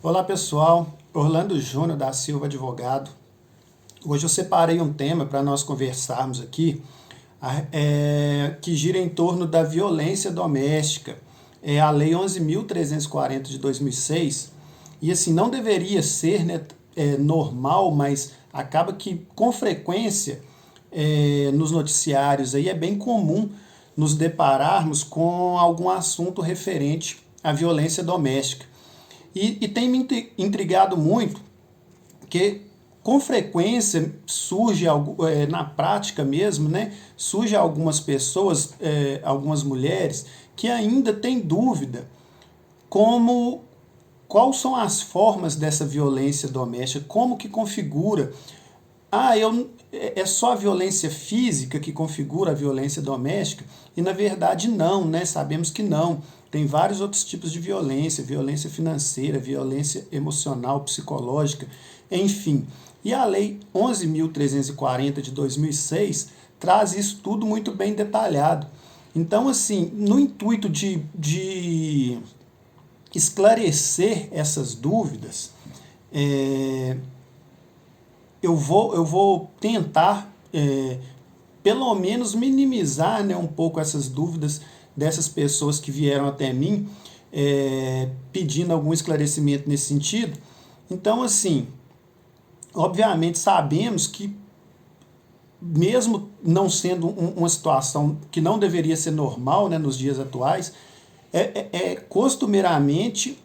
Olá pessoal, Orlando Júnior da Silva Advogado. Hoje eu separei um tema para nós conversarmos aqui, que gira em torno da violência doméstica. É a Lei 11.340 de 2006, e assim, não deveria ser, né, normal, mas acaba que com frequência nos noticiários aí é bem comum nos depararmos com algum assunto referente à violência doméstica. E tem me intrigado muito que com frequência surge, na prática mesmo, né, surge algumas pessoas, algumas mulheres, que ainda têm dúvida como quais são as formas dessa violência doméstica, como que configura. É só a violência física que configura a violência doméstica? E na verdade não, né? Sabemos que não. Tem vários outros tipos de violência, violência financeira, violência emocional, psicológica, enfim. E a Lei 11.340 de 2006 traz isso tudo muito bem detalhado. Então, assim, no intuito de esclarecer essas dúvidas, é, eu vou tentar, pelo menos, minimizar, né, um pouco essas dúvidas dessas pessoas que vieram até mim, pedindo algum esclarecimento nesse sentido. Então, assim, obviamente sabemos que, mesmo não sendo uma situação que não deveria ser normal, né, nos dias atuais, costumeiramente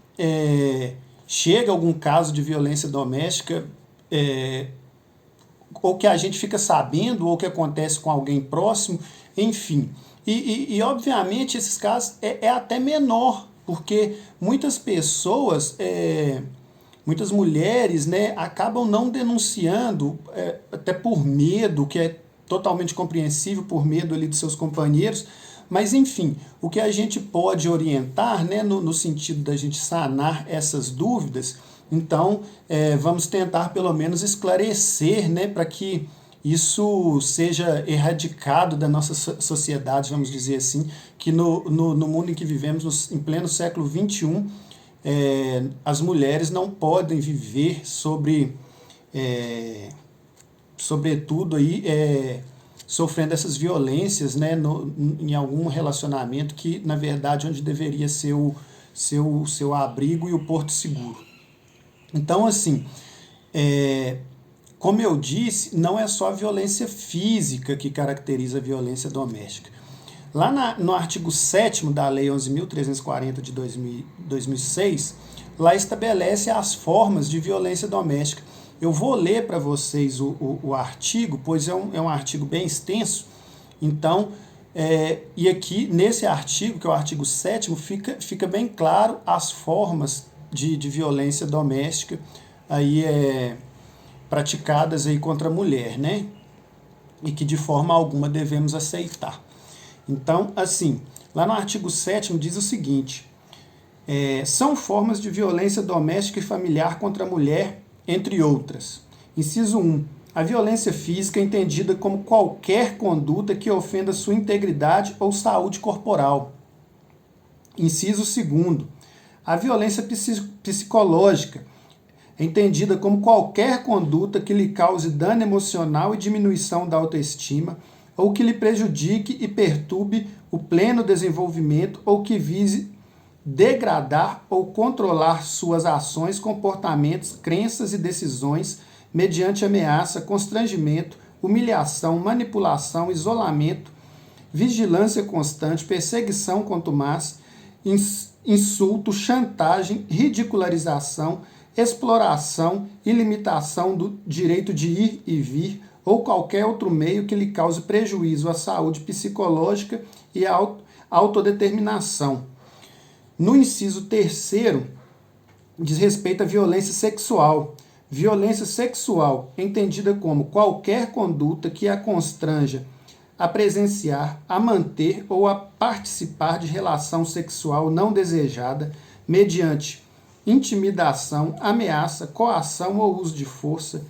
chega algum caso de violência doméstica, ou que a gente fica sabendo, ou que acontece com alguém próximo, enfim. Obviamente, esses casos é até menor, porque muitas pessoas, muitas mulheres, né, acabam não denunciando, até por medo, que é totalmente compreensível, por medo ali dos seus companheiros. Mas, enfim, o que a gente pode orientar, né, no sentido da gente sanar essas dúvidas, então vamos tentar pelo menos esclarecer, né, para que isso seja erradicado da nossa sociedade, vamos dizer assim, que no mundo em que vivemos, em pleno século XXI, as mulheres não podem viver sobretudo aí, sofrendo essas violências, né, em algum relacionamento que, na verdade, onde deveria ser o seu abrigo e o porto seguro. Então, assim, como eu disse, não é só a violência física que caracteriza a violência doméstica. Lá no artigo 7º da Lei 11.340 de 2006, lá estabelece as formas de violência doméstica. Eu vou ler para vocês o artigo, pois é um artigo bem extenso. Então, e aqui nesse artigo, que é o artigo 7º, fica bem claro as formas de violência doméstica aí, praticadas aí contra a mulher, né? E que de forma alguma devemos aceitar. Então, assim, lá no artigo 7º diz o seguinte: são formas de violência doméstica e familiar contra a mulher, entre outras. Inciso 1. A violência física é entendida como qualquer conduta que ofenda sua integridade ou saúde corporal. Inciso 2. A violência psicológica é entendida como qualquer conduta que lhe cause dano emocional e diminuição da autoestima, ou que lhe prejudique e perturbe o pleno desenvolvimento, ou que vise degradar ou controlar suas ações, comportamentos, crenças e decisões mediante ameaça, constrangimento, humilhação, manipulação, isolamento, vigilância constante, perseguição contumaz, insulto, chantagem, ridicularização, exploração e limitação do direito de ir e vir, ou qualquer outro meio que lhe cause prejuízo à saúde psicológica e à autodeterminação. No inciso 3º, diz respeito à violência sexual. Violência sexual, entendida como qualquer conduta que a constranja a presenciar, a manter ou a participar de relação sexual não desejada, mediante intimidação, ameaça, coação ou uso de força,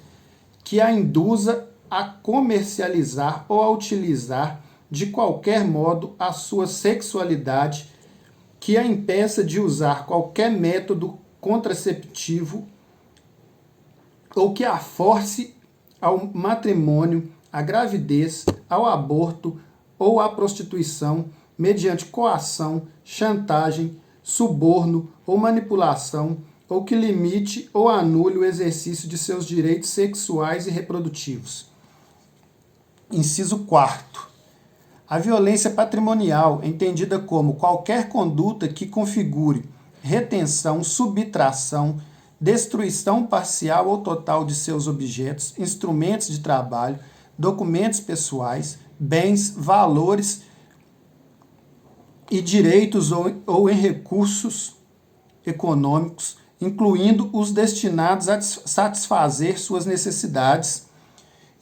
que a induza a comercializar ou a utilizar de qualquer modo a sua sexualidade, que a impeça de usar qualquer método contraceptivo ou que a force ao matrimônio, à gravidez, ao aborto ou à prostituição mediante coação, chantagem, suborno ou manipulação, ou que limite ou anule o exercício de seus direitos sexuais e reprodutivos. Inciso 4º. A violência patrimonial, entendida como qualquer conduta que configure retenção, subtração, destruição parcial ou total de seus objetos, instrumentos de trabalho, documentos pessoais, bens, valores e direitos ou em recursos econômicos, incluindo os destinados a satisfazer suas necessidades.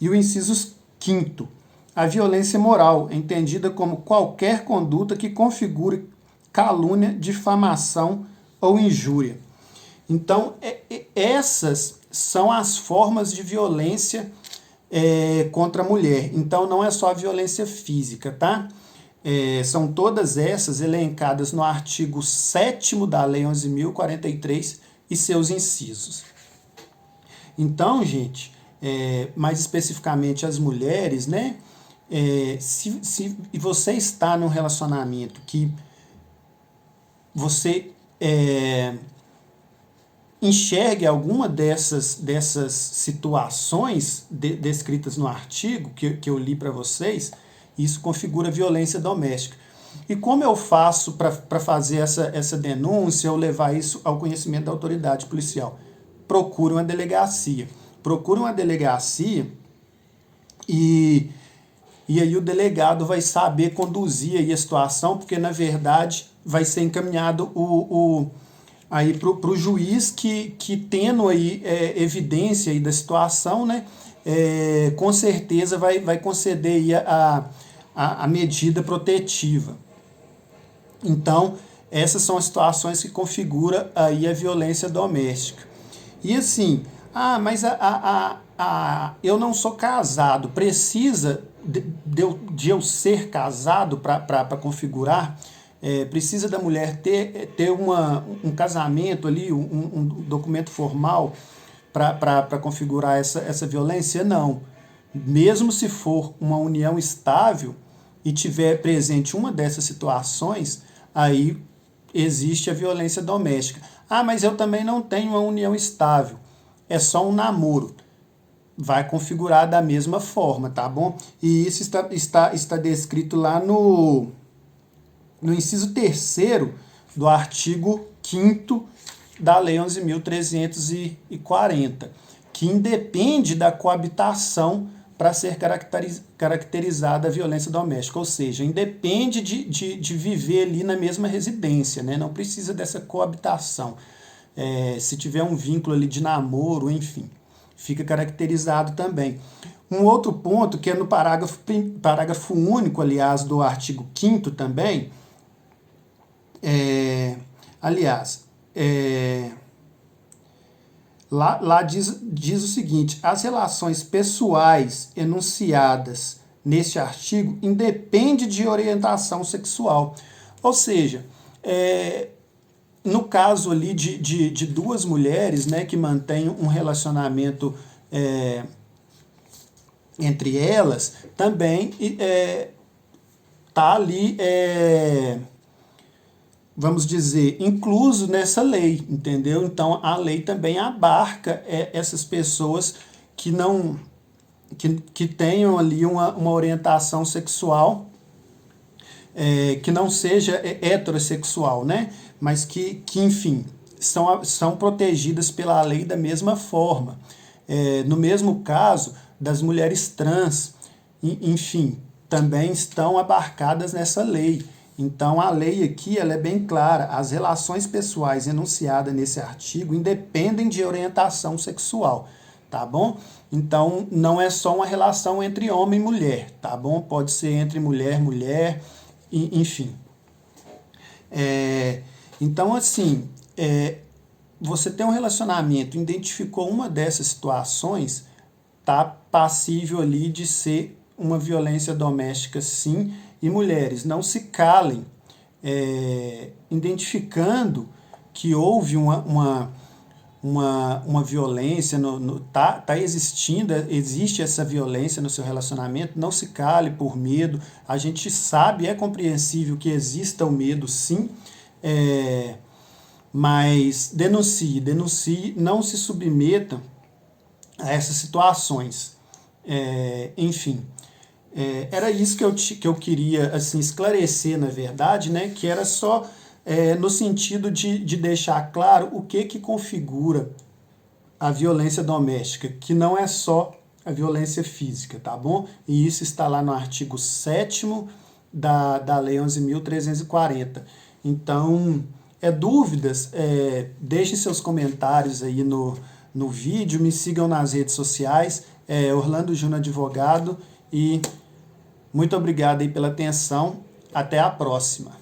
E o inciso 5º. A violência moral, entendida como qualquer conduta que configure calúnia, difamação ou injúria. Então, essas são as formas de violência contra a mulher. Então, não é só a violência física, tá? São todas essas elencadas no artigo 7º da Lei 11.043 e seus incisos. Então, gente, mais especificamente as mulheres, né? Se você está num relacionamento que você enxergue alguma dessas situações descritas no artigo que eu li para vocês, isso configura violência doméstica. E como eu faço para fazer essa denúncia ou levar isso ao conhecimento da autoridade policial? Procure uma delegacia. Procure uma delegacia e aí o delegado vai saber conduzir aí a situação, porque na verdade vai ser encaminhado aí para o juiz que tendo aí evidência aí da situação, né, com certeza vai conceder aí a medida protetiva. Então, essas são as situações que configuram aí a violência doméstica. E assim, mas eu não sou casado, precisa de eu ser casado para configurar? Precisa da mulher ter um casamento ali, um documento formal para configurar essa violência? Não. Mesmo se for uma união estável e tiver presente uma dessas situações, aí existe a violência doméstica. Mas eu também não tenho uma união estável, é só um namoro. Vai configurar da mesma forma, tá bom? E isso está descrito lá no inciso 3º do artigo 5º da Lei 11.340, que independe da coabitação para ser caracterizada a violência doméstica, ou seja, independe de viver ali na mesma residência, né? Não precisa dessa coabitação. Se tiver um vínculo ali de namoro, enfim, fica caracterizado também. Um outro ponto, que é no parágrafo único, aliás, do artigo 5º também, lá diz o seguinte: as relações pessoais enunciadas neste artigo independem de orientação sexual. Ou seja, no caso ali de duas mulheres, né, que mantêm um relacionamento entre elas, também está ali, vamos dizer, incluso nessa lei, entendeu? Então, a lei também abarca essas pessoas que não que tenham ali uma orientação sexual que não seja heterossexual, né? Mas que enfim, são protegidas pela lei da mesma forma. No mesmo caso das mulheres trans, enfim, também estão abarcadas nessa lei. Então, a lei aqui ela é bem clara. As relações pessoais enunciadas nesse artigo independem de orientação sexual, tá bom? Então, não é só uma relação entre homem e mulher, tá bom? Pode ser entre mulher, enfim. Então, assim, você tem um relacionamento, identificou uma dessas situações, tá passível ali de ser uma violência doméstica, sim. E mulheres, não se calem, identificando que houve uma violência, existe essa violência no seu relacionamento, não se cale por medo. A gente sabe, é compreensível que exista o medo, sim, mas denuncie, não se submeta a essas situações. Enfim, era isso que eu queria assim, esclarecer, na verdade, né, que era só no sentido de deixar claro o que configura a violência doméstica, que não é só a violência física, tá bom? E isso está lá no artigo 7º da Lei 11.340. Então, dúvidas, deixem seus comentários aí no vídeo, me sigam nas redes sociais, Orlando Júnior Advogado, e muito obrigado aí pela atenção, até a próxima.